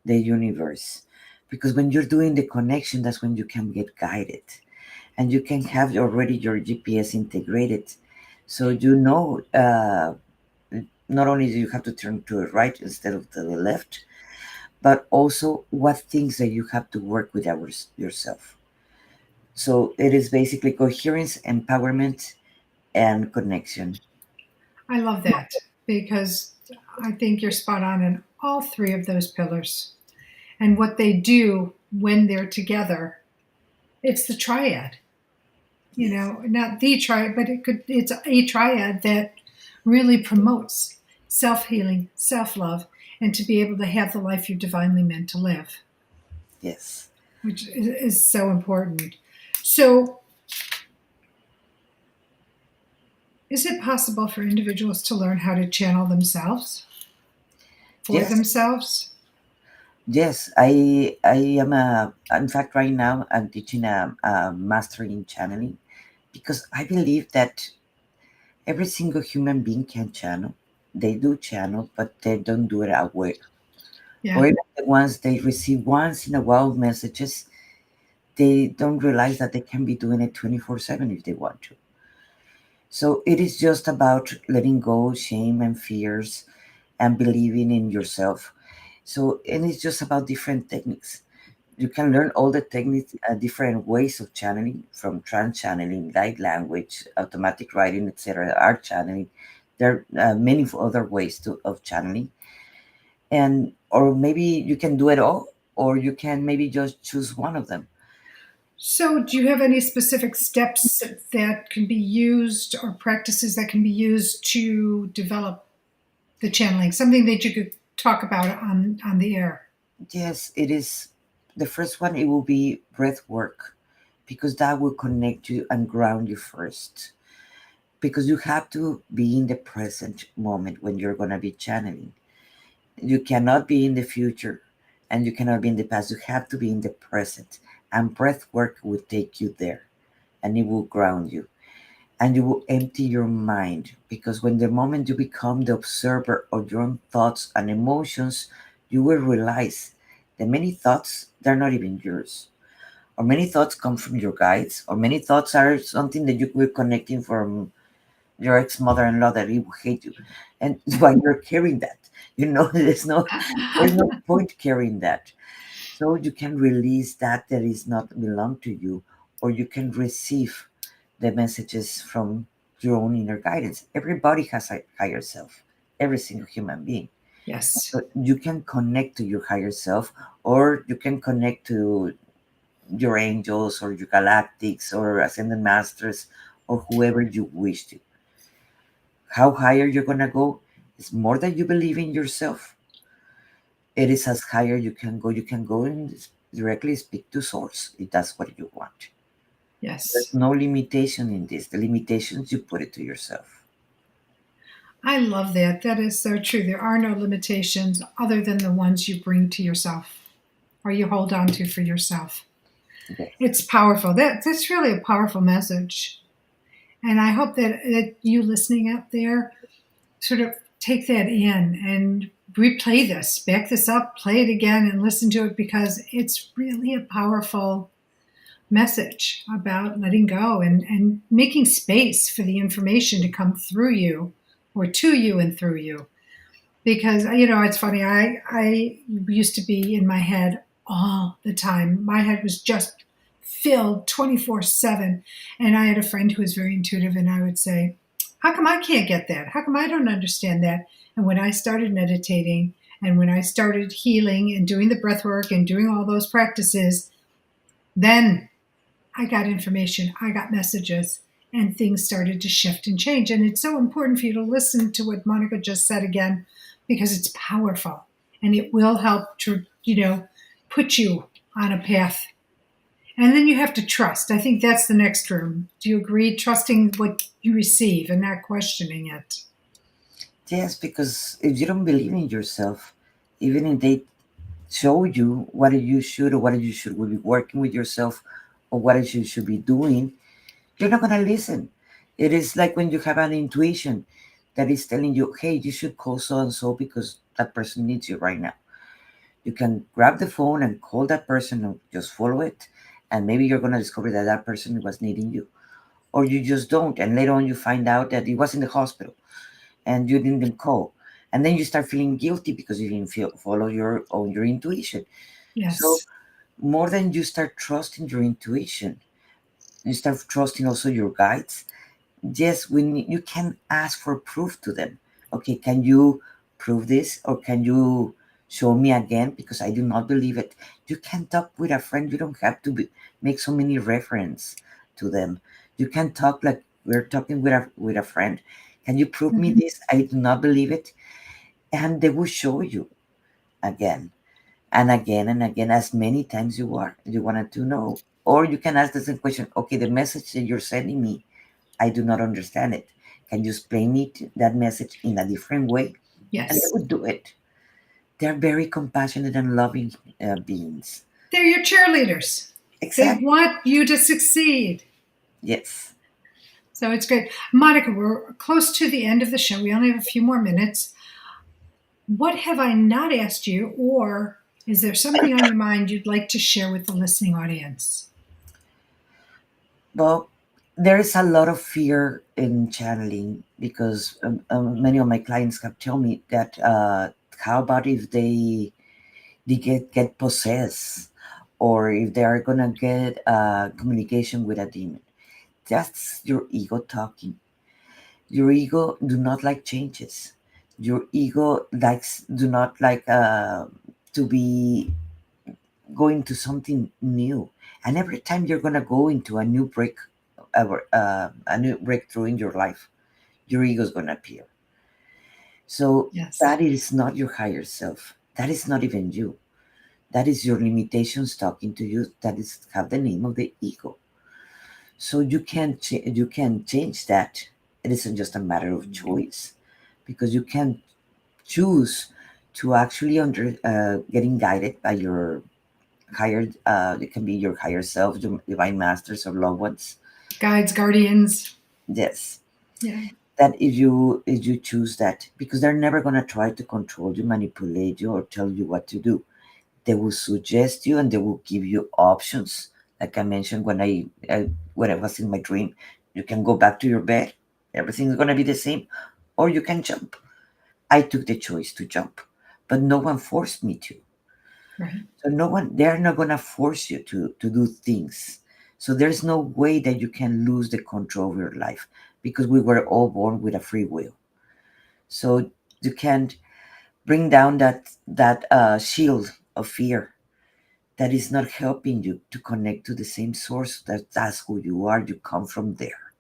the universe, because when you're doing the connection, that's when you can get guided, and you can have already your GPS integrated, so you know. Not only do you have to turn to the right instead of to the left, but also what things that you have to work with yourself. So it is basically coherence, empowerment, and connection. I love that because I think you're spot on in all three of those pillars. And what they do when they're together, it's the triad. Yes, Not the triad, but it's a triad that really promotes self-healing, self-love, and to be able to have the life you're divinely meant to live, yes, which is so important. So, is it possible for individuals to learn how to channel themselves for yes, themselves? yes. I am in fact, right now I'm teaching a master in channeling, because I believe that every single human being can channel. They do channel, but they don't do it aware. Or Yeah. even the ones they receive once in a while messages, they don't realize that they can be doing it 24/7 if they want to. So it is just about letting go shame and fears and believing in yourself. So, and it's just about different techniques. You can learn all the techniques, different ways of channeling, from trance channeling, light language, automatic writing, etc., art channeling. There are many other ways of channeling, and or maybe you can do it all, or you can maybe just choose one of them. So, do you have any specific steps that can be used or practices that can be used to develop the channeling? Something that you could talk about on the air? Yes, it is. The first one, it will be breath work, because that will connect you and ground you first. Because you have to be in the present moment when you're going to be channeling. You cannot be in the future, and you cannot be in the past. You have to be in the present. And breath work will take you there, and it will ground you. And you will empty your mind, because when the moment you become the observer of your own thoughts and emotions, you will realize that many thoughts, they're not even yours, or many thoughts come from your guides, or many thoughts are something that you were connecting from your ex-mother-in-law that he will hate you, and why you're carrying that. There's no point carrying that. So you can release that is not belong to you, or you can receive the messages from your own inner guidance. Everybody has a higher self, every single human being. Yes. So you can connect to your higher self, or you can connect to your angels or your galactics or ascended masters, or whoever you wish to. How higher you're gonna go is more that you believe in yourself. It is as higher you can go. You can go and directly speak to source if that's what you want. There's Yes. no limitation in this. The limitations, you put it to yourself. I love that. That is so true. There are no limitations other than the ones you bring to yourself or you hold on to for yourself. Yes. It's powerful. That's really a powerful message. And I hope that you listening out there sort of take that in and replay this, back this up, play it again, and listen to it because it's really a powerful message about letting go and making space for the information to come through you or to you and through you. Because it's funny. I used to be in my head all the time. My head was just filled 24/7. And I had a friend who was very intuitive, and I would say, "How come I can't get that? How come I don't understand that?" And when I started meditating and when I started healing and doing the breath work and doing all those practices, then I got information, I got messages, and things started to shift and change. And it's so important for you to listen to what Monica just said again because it's powerful and it will help to, put you on a path And then you have to trust. I think that's the next term. Do you agree? Trusting what you receive and not questioning it. Yes, because if you don't believe in yourself, even if they show you what you should or what you should be working with yourself or what you should be doing, you're not going to listen. It is like when you have an intuition that is telling you, hey, you should call so and so because that person needs you right now. You can grab the phone and call that person or just follow it. And maybe you're going to discover that that person was needing you. Or you just don't. And later on, you find out that he was in the hospital and you didn't call. And then you start feeling guilty because you didn't follow your intuition. So Yes. more than you start trusting your intuition, you start trusting also your guides. Yes, when you can ask for proof to them. Okay, can you prove this or can you show me again because I do not believe it. You can talk with a friend. You don't have to make so many reference to them. You can talk like we're talking with a friend. Can you prove me Mhm. this? I do not believe it, and they will show you again and again as many times you wanted to know. Or you can ask the same question. Okay, the message that you're sending me, I do not understand it. Can you explain me that message in a different way? And they Yes. would do it. They're very compassionate and loving beings. They're your cheerleaders. They Exactly. want you to succeed. Yes. So it's great. Monica, we're close to the end of the show. We only have a few more minutes. What have I not asked you, or is there something on your mind you'd like to share with the listening audience? Well, there is a lot of fear in channeling because many of my clients have told me that how about if they get possessed or if they are gonna get communication with a demon. That's your ego talking. Your ego do not like changes. Your ego likes do not like to be going to something new. And every time you're gonna go into a new breakthrough in your life, your ego is gonna appear. So Yes. that is not your higher self. That is not even you. That is your limitations talking to you. That is have the name of the ego. So you can change that. It isn't just a matter of choice, because you can choose to actually under getting guided by your higher. It can be your higher self, your divine masters, or loved ones. Guides, guardians. Yes, Yeah. that if you choose that, because they're never gonna try to control you, manipulate you, or tell you what to do. They will suggest you and they will give you options. Like I mentioned when I was in my dream, you can go back to your bed. Everything's gonna be the same, or you can jump. I took the choice to jump, but no one forced me to. Right. So no one, they're not gonna force you to do things. So there's no way that you can lose the control of your life because we were all born with a free will. So you can't bring down that shield of fear that is not helping you to connect to the same source. That's who you are. You come from there.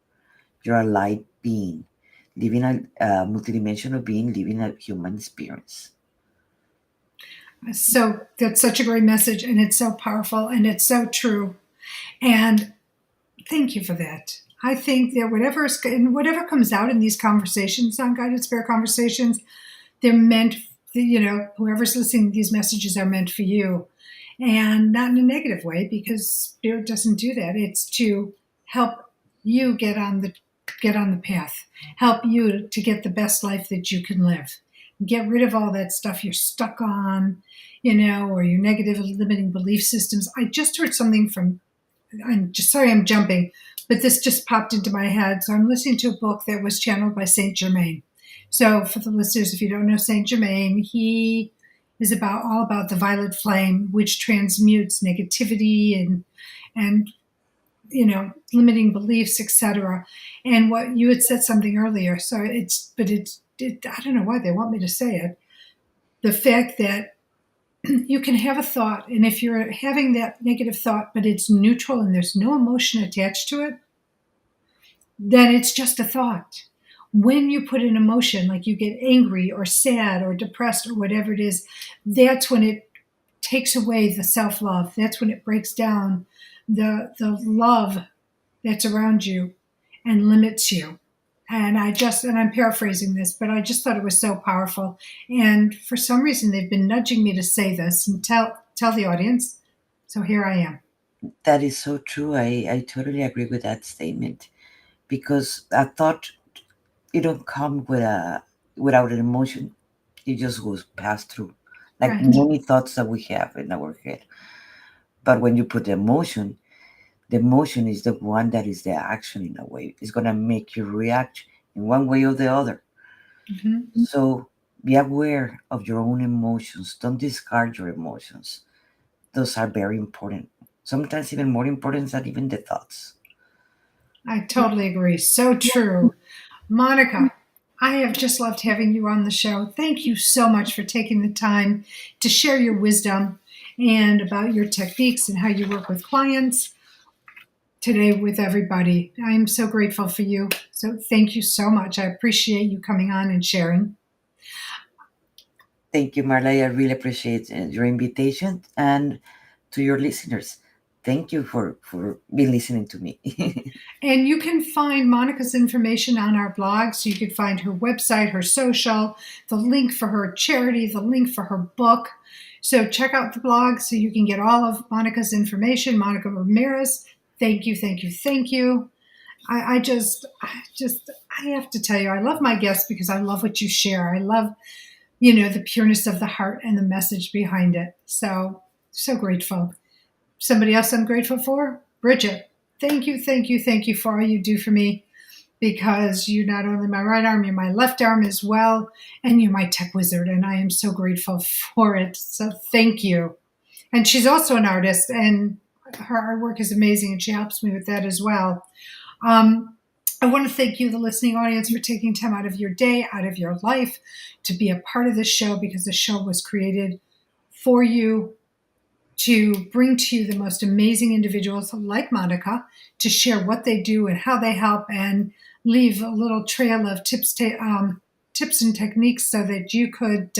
You're a light being, living a multidimensional being, living a human experience. So that's such a great message, and it's so powerful, and it's so true. And thank you for that. I think that whatever comes out in these conversations on guided spirit conversations, they're meant. Whoever's listening, these messages are meant for you, and not in a negative way because spirit doesn't do that. It's to help you get on the path, help you to get the best life that you can live. Get rid of all that stuff you're stuck on, or your negative limiting belief systems. I just heard something from, I'm just sorry I'm jumping, but this just popped into my head. So I'm listening to a book that was channeled by Saint Germain. So for the listeners, if you don't know Saint Germain, he is all about the violet flame, which transmutes negativity and limiting beliefs, etc. And what you had said something earlier, so I don't know why they want me to say it. The fact that you can have a thought, and if you're having that negative thought, but it's neutral and there's no emotion attached to it, then it's just a thought. When you put an emotion, like you get angry or sad or depressed or whatever it is, that's when it takes away the self love. That's when it breaks down the love that's around you and limits you. And I'm paraphrasing this, but I just thought it was so powerful. And for some reason, they've been nudging me to say this and tell the audience. So here I am. That is so true. I totally agree with that statement, because a thought, you don't come without an emotion. It just goes past through, like Right. many thoughts that we have in our head. But when you put the emotion is the one that is the action in a way. It's gonna make you react in one way or the other. Mm-hmm. So be aware of your own emotions. Don't discard your emotions. Those are very important. Sometimes even more important than even the thoughts. I totally agree. So true. Monica, I have just loved having you on the show. Thank you so much for taking the time to share your wisdom and about your techniques and how you work with clients today with everybody. I am so grateful for you. So thank you so much. I appreciate you coming on and sharing. Thank you, Marla. I really appreciate your invitation, and to your listeners, thank you for being listening to me. And you can find Monica's information on our blog. So you can find her website, her social, the link for her charity, the link for her book. So check out the blog so you can get all of Monica's information. Monica Ramirez, thank you, thank you, thank you. I have to tell you, I love my guests because I love what you share. I love, the pureness of the heart and the message behind it. So grateful. Somebody else I'm grateful for, Bridget. Thank you, thank you, thank you for all you do for me, because you're not only my right arm, you're my left arm as well, and you're my tech wizard, and I am so grateful for it. So thank you. And she's also an artist, and her artwork is amazing, and she helps me with that as well. I want to thank you, the listening audience, for taking time out of your day, out of your life, to be a part of this show, because the show was created for you, to bring to you the most amazing individuals like Monica to share what they do and how they help, and leave a little trail of tips and techniques so that you could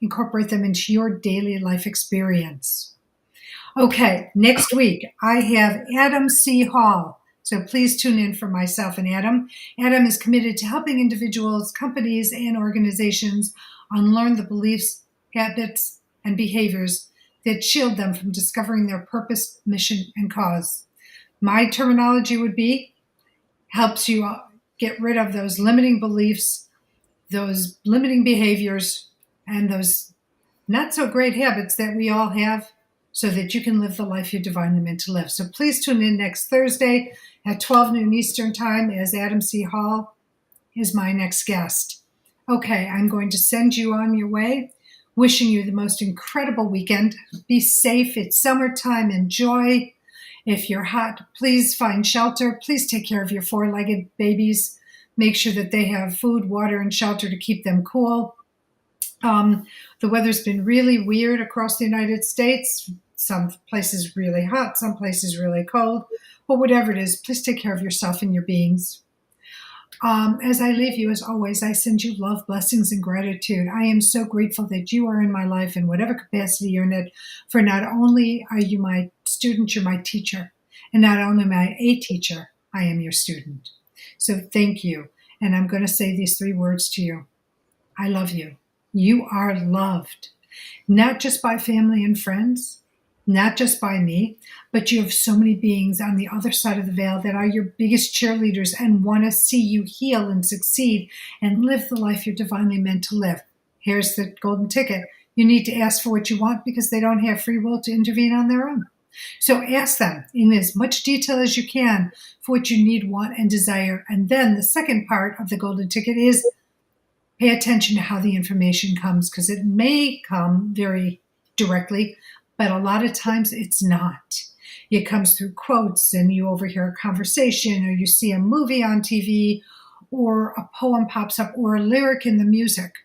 incorporate them into your daily life experience. Okay, next week I have Adam C. Hall. So please tune in for myself and Adam. Adam is committed to helping individuals, companies, and organizations unlearn the beliefs, habits, and behaviors that shield them from discovering their purpose, mission, and cause. My terminology would be helps you get rid of those limiting beliefs, those limiting behaviors, and those not so great habits that we all have, so that you can live the life you're divinely meant to live. So please tune in next Thursday at 12 noon Eastern Time, as Adam C. Hall is my next guest. Okay, I'm going to send you on your way. Wishing you the most incredible weekend. Be safe. It's summertime. Enjoy. If you're hot, please find shelter. Please take care of your four-legged babies. Make sure that they have food, water, and shelter to keep them cool. The weather's been really weird across the United States. Some places really hot, some places really cold. But whatever it is, please take care of yourself and your beings. As I leave you, as always, I send you love, blessings, and gratitude. I am so grateful that you are in my life in whatever capacity you're in it, for not only are you my student, you're my teacher. And not only am I a teacher, I am your student. So thank you. And I'm going to say these 3 words to you. I love you. You are loved, not just by family and friends, not just by me, but you have so many beings on the other side of the veil that are your biggest cheerleaders and want to see you heal and succeed and live the life you're divinely meant to live. Here's the golden ticket. You need to ask for what you want, because they don't have free will to intervene on their own. So ask them in as much detail as you can for what you need, want, and desire. And then the second part of the golden ticket is pay attention to how the information comes, because it may come very directly, but a lot of times it's not. It comes through quotes, and you overhear a conversation, or you see a movie on TV, or a poem pops up, or a lyric in music.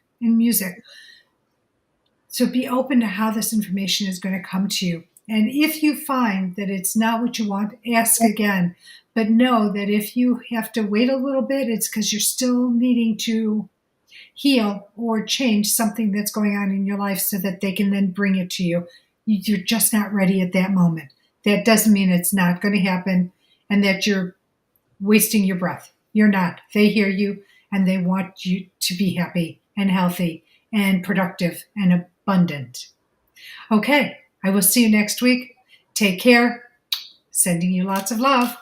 So be open to how this information is going to come to you. And if you find that it's not what you want, ask again. But know that if you have to wait a little bit, it's because you're still needing to heal or change something that's going on in your life, so that they can then bring it to you. You're just not ready at that moment. That doesn't mean it's not going to happen and that you're wasting your breath. You're not. They hear you and they want you to be happy and healthy and productive and abundant. Okay, I will see you next week. Take care. Sending you lots of love.